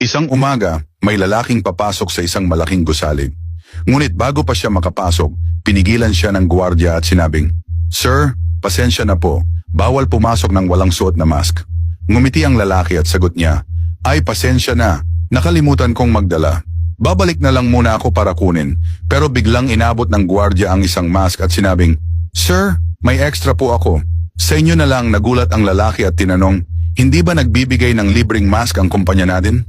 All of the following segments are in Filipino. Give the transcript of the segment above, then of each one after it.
Isang umaga, may lalaking papasok sa isang malaking gusali. Ngunit bago pa siya makapasok, pinigilan siya ng gwardiya at sinabing, "Sir, pasensya na po, bawal pumasok ng walang suot na mask." Ngumiti ang lalaki at sagot niya, "Ay, pasensya na, nakalimutan kong magdala. Babalik na lang muna ako para kunin." Pero biglang inabot ng gwardiya ang isang mask at sinabing, "Sir, may extra po ako." Sa inyo na lang. Nagulat ang lalaki at tinanong, "Hindi ba nagbibigay ng libreng mask ang kumpanya natin?"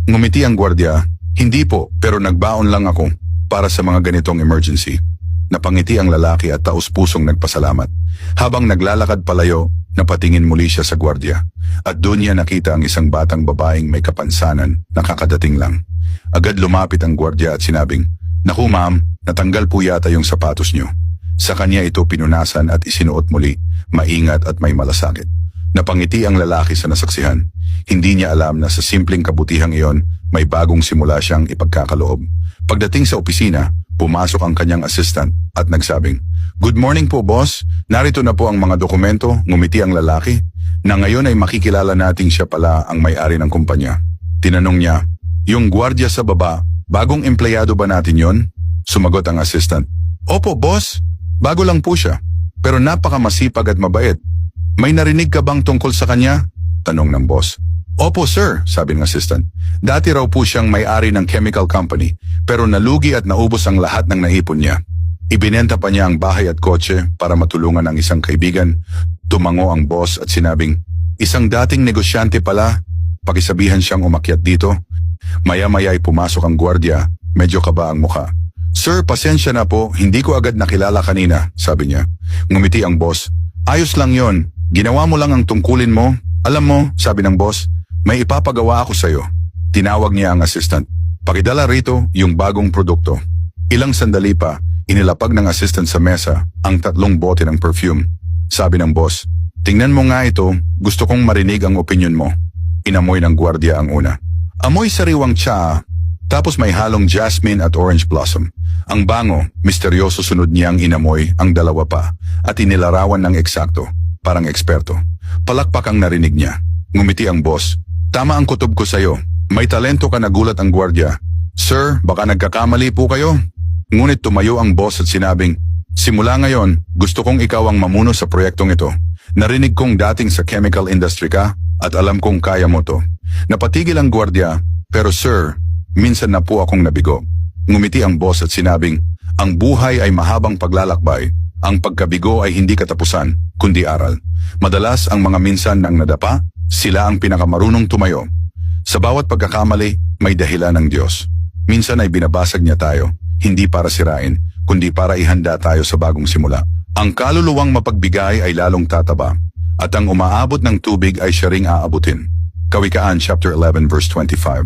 Ngumiti ang gwardiya, "Hindi po, pero nagbaon lang ako para sa mga ganitong emergency." Napangiti ang lalaki at taus-pusong nagpasalamat. Habang naglalakad palayo, napatingin muli siya sa gwardiya. At doon niya nakita ang isang batang babaeng may kapansanan na kakadating lang. Agad lumapit ang gwardiya at sinabing, "Naku ma'am, natanggal po yata yung sapatos niyo." Sa kanya ito pinunasan at isinuot muli, maingat at may malasakit. Napangiti ang lalaki sa nasaksihan. Hindi niya alam na sa simpleng kabutihang iyon, may bagong simula siyang ipagkakaloob. Pagdating sa opisina, pumasok ang kanyang assistant at nagsabing, "Good morning po boss, narito na po ang mga dokumento." Ngumiti ang lalaki, na ngayon ay makikilala nating siya pala ang may-ari ng kumpanya. Tinanong niya, "Yung gwardiya sa baba, bagong empleyado ba natin yon?" Sumagot ang assistant, "Opo boss, bago lang po siya, pero napakamasipag at mabait. May narinig ka bang tungkol sa kanya?" Tanong ng boss. "Opo sir," sabi ng assistant. "Dati raw po siyang may-ari ng chemical company, pero nalugi at naubos ang lahat ng naipon niya. Ibinenta pa niya ang bahay at kotse para matulungan ang isang kaibigan." Tumango ang boss at sinabing, "Isang dating negosyante pala, pakisabihan siyang umakyat dito." Maya-maya ay pumasok ang gwardiya, medyo kaba ang mukha. "Sir, pasensya na po, hindi ko agad nakilala kanina," sabi niya. Ngumiti ang boss, "Ayos lang yon, ginawa mo lang ang tungkulin mo." "Alam mo," sabi ng boss, "may ipapagawa ako sa'yo." Tinawag niya ang assistant. "Pakidala rito yung bagong produkto." Ilang sandali pa, inilapag ng assistant sa mesa ang 3 bote ng perfume. Sabi ng boss, "Tingnan mo nga ito, gusto kong marinig ang opinion mo." Inamoy ng gwardiya ang una. Amoy sariwang tsaa, tapos may halong jasmine at orange blossom. Ang bango, misteryoso. Sunod niyang inamoy ang 2 pa at inilarawan ng eksakto, parang eksperto. Palakpak ang narinig niya. Ngumiti ang boss, "Tama ang kutob ko sa'yo. May talento ka." Nagulat ang gwardiya. "Sir, baka nagkakamali po kayo." Ngunit tumayo ang boss at sinabing, "Simula ngayon, gusto kong ikaw ang mamuno sa proyektong ito. Narinig kong dating sa chemical industry ka at alam kong kaya mo to." Napatigil ang gwardiya, "Pero sir, minsan na po akong nabigo." Ngumiti ang boss at sinabing, "Ang buhay ay mahabang paglalakbay. Ang pagkabigo ay hindi katapusan, kundi aral. Madalas ang mga minsan nang nadapa, sila ang pinakamarunong tumayo. Sa bawat pagkakamali, may dahilan ng Diyos. Minsan ay binabasag niya tayo, hindi para sirain, kundi para ihanda tayo sa bagong simula. Ang kaluluwang mapagbigay ay lalong tataba, at ang umaabot ng tubig ay siya ring aabutin." Kawikaan chapter 11 verse 25.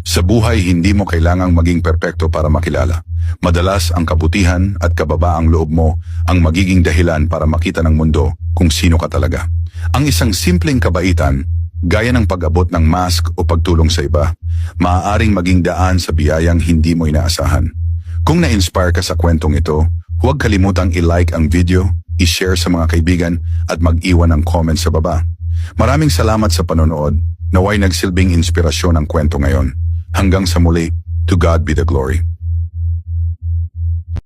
Sa buhay, hindi mo kailangang maging perpekto para makilala. Madalas ang kabutihan at kababaang loob mo ang magiging dahilan para makita ng mundo kung sino ka talaga. Ang isang simpleng kabaitan, gaya ng pag-abot ng mask o pagtulong sa iba, maaaring maging daan sa biyayang hindi mo inaasahan. Kung na-inspire ka sa kwentong ito, huwag kalimutang i-like ang video, i-share sa mga kaibigan at mag-iwan ng comment sa baba. Maraming salamat sa panonood. Naway nagsilbing inspirasyon ang kwento ngayon. Hanggang sa muli, to God be the glory.